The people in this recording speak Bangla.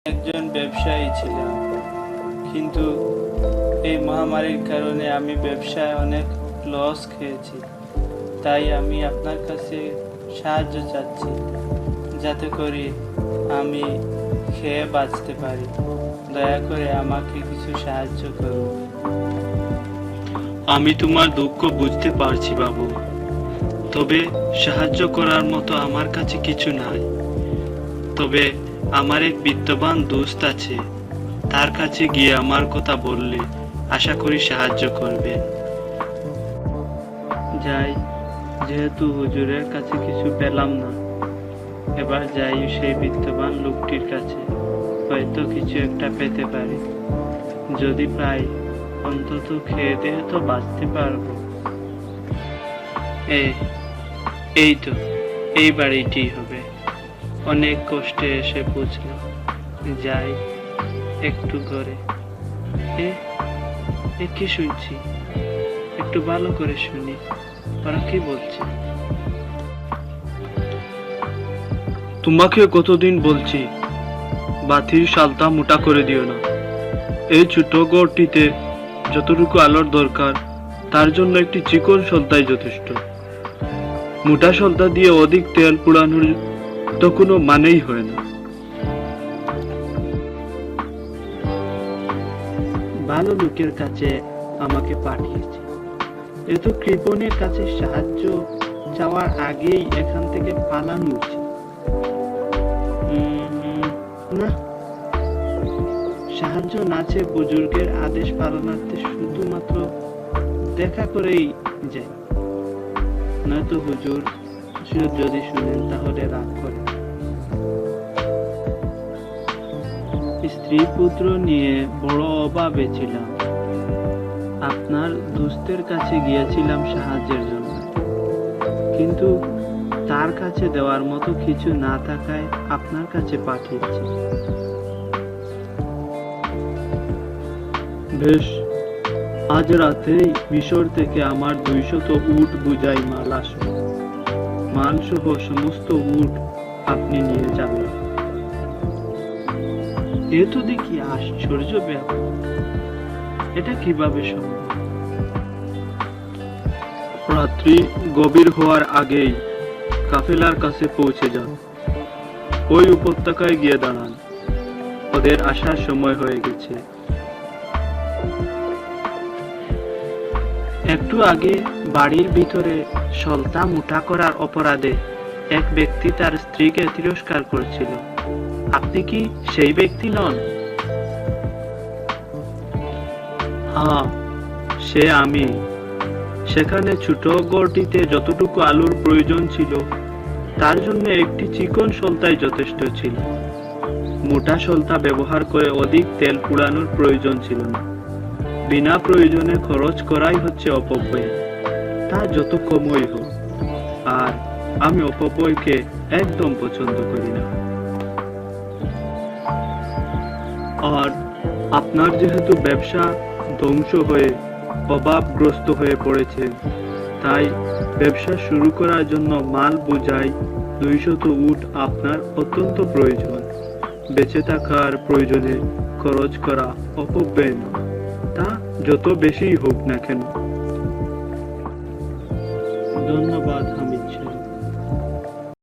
একজন ব্যবসায়ী ছিলাম, কিন্তু এই মহামারীর কারণে আমি ব্যবসায় অনেক লস খেয়েছি। তাই আমি আপনার কাছে সাহায্য চাচ্ছি, যাতে করে আমি খেয়ে বাঁচতে পারি। দয়া করে আমাকে কিছু সাহায্য করুন। আমি তোমার দুঃখ বুঝতে পারছি বাবু, তবে সাহায্য করার মতো আমার কাছে কিছু নাই। তবে আমার এক বিত্তবান দোস্ত আছে, তার কাছে গিয়ে আমার কথা বললে আশা করি সাহায্য করবে। যাই, যেহেতু হুজুরের কাছে কিছু পেলাম না, এবার যাই সেই বিত্তবান লোকটির কাছে, হয়তো কিছু একটা পেতে পারি। যদি পাই, অন্তত খেয়ে দিয়ে তো বাঁচতে পারবো। এই তো, এই বাড়িটি হবে। অনেক কষ্টে এসে পৌঁছলাম। যাই একটু ঘরে। কি শুনছি? একটু ভালো করে শুনি, ওরা কি বলছে। তোমাকে কতদিন বলছি, বাতির শালটা মোটা করে দিও না। এই ছোট ঘরটিতে যতটুকু আলোর দরকার তার জন্য একটি চিকন সলতাই যথেষ্ট। মোটা সলতা দিয়ে অধিক তেল পোড়ানোর তো কোনো মানেই হয় না। ভালো লোকের কাছে আমাকে পাঠিয়েছে, এত কৃপণের কাছে সাহায্য চাওয়ার আগেই এখান থেকে পালানো উচিত। না, সাহায্য না চেয়ে বুজুর্গের আদেশ পালনার্থে শুধুমাত্র দেখা করেই যায়। নয়তো হুজুর যদি শুনেন তাহলে রাগ করে। স্ত্রী পুত্র নিয়ে বড় অভাবে ছিলাম। আপনার দোস্তের কাছে গিয়েছিলাম সাহায্যের জন্য, কিন্তু তার কাছে দেওয়ার মতো কিছু না থাকায় আপনার কাছে পাঠিয়েছি। বেশ, আজ রাতেই মিশর থেকে আমার 200 উট বোঝাই মাল আসবে। মাল সহ সমস্ত উট আপনি নিয়ে যাবেন। এ তো দেখি আশ্চর্য ব্যাপার, এটা কিভাবে সম্ভব? রাত্রি গভীর হওয়ার আগেই কাফেলার কাছে পৌঁছে যান। ওই উপত্যকায় গিয়ে দাঁড়ান, ওদের আসার সময় হয়ে গেছে। একটু আগে বাড়ির ভিতরে সলতা মোটা করার অপরাধে এক ব্যক্তি তার স্ত্রীকে তিরস্কার করছিল। আপনি কি সেই ব্যক্তি নন? হ্যাঁ, সে আমি। সেখানে ছোট ঘরটিতে যতটুকু আলোর প্রয়োজন ছিল তার জন্য একটি চিকন সলতাই যথেষ্ট ছিল। মোটা সলতা ব্যবহার করে অধিক তেল পোড়ানোর প্রয়োজন ছিল না। বিনা প্রয়োজনে খরচ করাই হচ্ছে অপব্যয়, তা যত কমই হোক। আর আমি অপব্যয়কে একদম পছন্দ করি না। আর আপনার যেহেতু ব্যবসা ধ্বংস হয়ে অভাবগ্রস্ত হয়ে পড়েছে, তাই ব্যবসা শুরু করার জন্য মাল বোঝাই 200 উট আপনার অত্যন্ত প্রয়োজন। বেঁচে থাকার প্রয়োজনে খরচ করা অপব্যয় নয়, তা যত বেশি হোক না কেন।